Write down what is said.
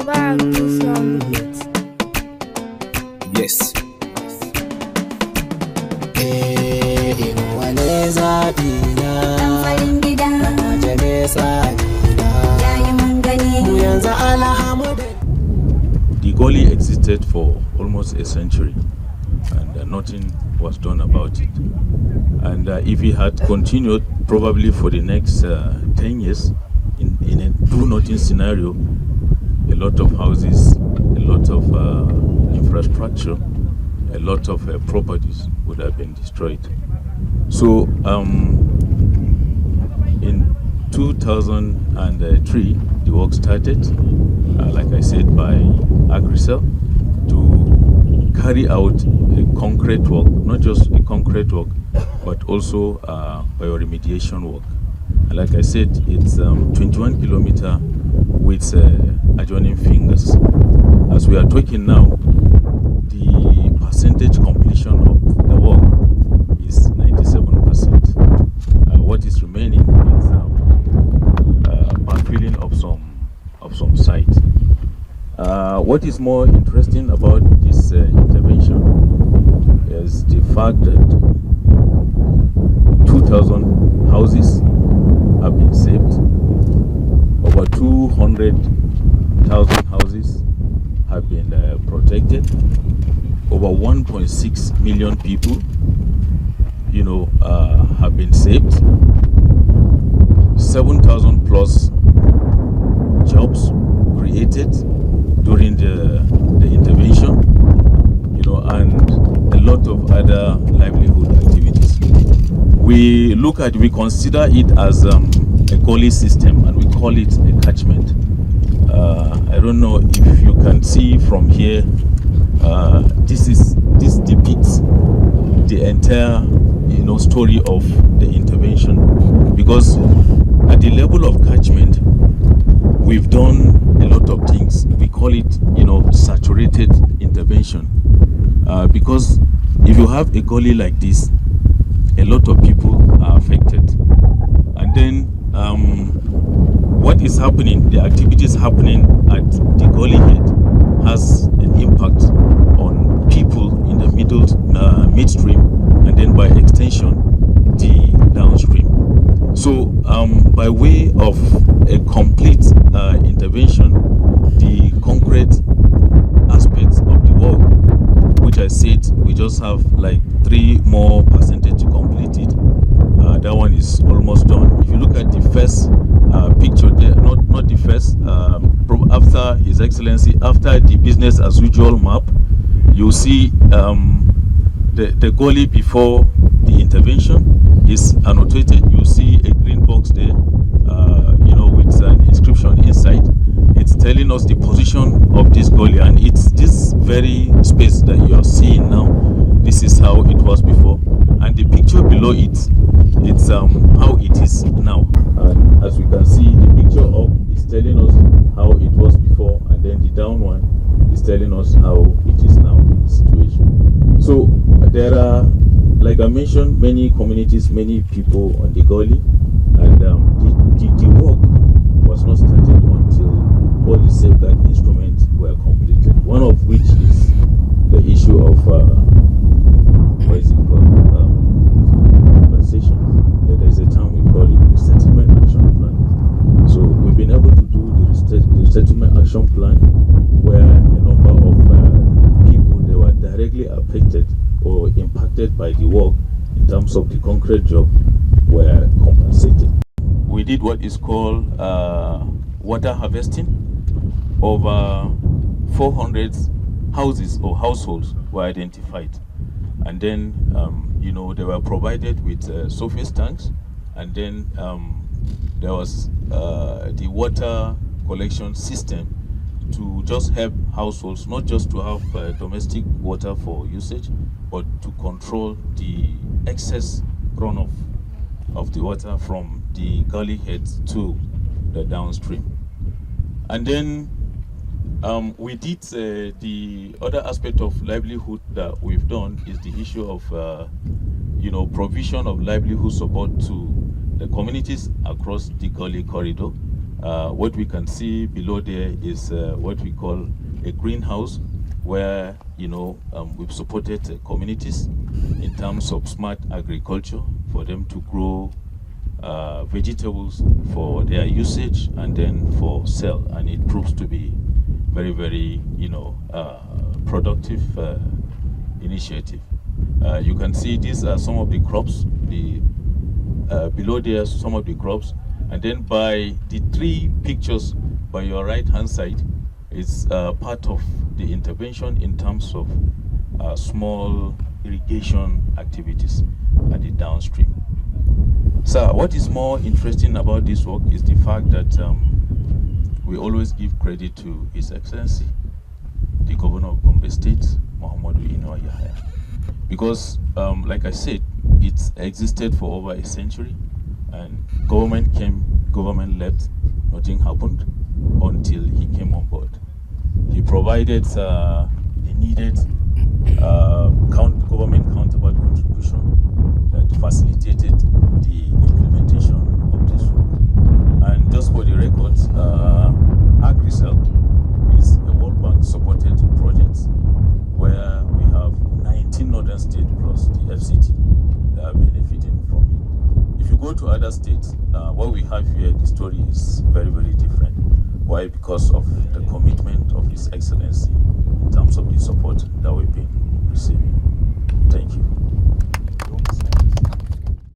Gombe ACReSAL Yes. Wane zaɓi na farin gida jame tsari yayi mun gani mu yanzu alhamdu. The gully existed for almost a century and nothing was done about it. And if it had continued probably for the next 10 years in a do-nothing scenario, a lot of houses, a lot of infrastructure, a lot of properties would have been destroyed. So in 2003, the work started, like I said, by ACReSAL to carry out a concrete work, not just a concrete work, but also bioremediation work. And like I said, it's 21 kilometer with adjoining fingers. As we are talking now, the percentage completion of the work is 97%. What is remaining is backfilling of some sites. What is more interesting about this intervention is the fact that 2,000 houses have been saved, over 200,000 houses have been protected, over 1.6 million people, have been saved, 7,000 plus jobs created during the intervention, and a lot of other livelihood activities. We consider it as a gully system, and we call it a catchment. I don't know if you can see from here. This depicts the entire story of the intervention, because at the level of catchment we've done a lot of things. We call it saturated intervention, because if you have a gully like this, a lot of people are affected, and then what is happening, the activities happening at the gully head has an impact on people in the midstream, and then by extension the downstream. So by way of a complete intervention, the concrete aspects of the work, which I said we just have like 3 more percentage to complete it, that one is almost done. If you look at the first picture there, not the first, after His Excellency, after the business as usual map, you see the gully before the intervention is annotated. You see a green box there, with an inscription inside. It's telling us the position of this gully, and it's this very space that you are seeing now. This is how it was before, and the picture below it's how it is now. And as we can see, the picture up is telling us how it was before, and then the down one is telling us how it is now, the situation. So there are, like I mentioned, many communities, many people on the gully, and the work was not started until all the safeguard instruments were completed. One of which is the issue of what is it called? Compensation. There is a term we call it resettlement action plan. So we've been able to do the resettlement action plan, where a number of people that were directly affected or impacted by the work in terms of the concrete job were compensated. We did what is called water harvesting. Over 400 houses or households were identified, and then they were provided with surface tanks, and then there was the water collection system to just help households, not just to have domestic water for usage, but to control the excess runoff of the water from the gully head to the downstream. And then we did the other aspect of livelihood that we've done is the issue of provision of livelihood support to the communities across the gully corridor. What we can see below there is what we call a greenhouse, where we've supported communities in terms of smart agriculture for them to grow vegetables for their usage and then for sale, and it proves to be very, very productive initiative. You can see these are some of the crops. Below there, some of the crops, and then by the 3 pictures by your right hand side is part of the intervention in terms of small irrigation activities at the downstream. So what is more interesting about this work is the fact that we always give credit to His Excellency, the Governor of Gombe State, Muhammadu Inuwa Yahaya. Because, like I said, it's existed for over a century, and government came, government left, nothing happened until he came on board. He provided the needed government counterpart contribution that facilitated the implementation of this work. And just for the record, ACReSAL is a World Bank supported project where we have 19 northern states plus the FCT that are benefiting from it. If you go to other states, what we have here, the story is very, very different. Why? Because of the commitment of His Excellency in terms of the support that we've been receiving. Thank you.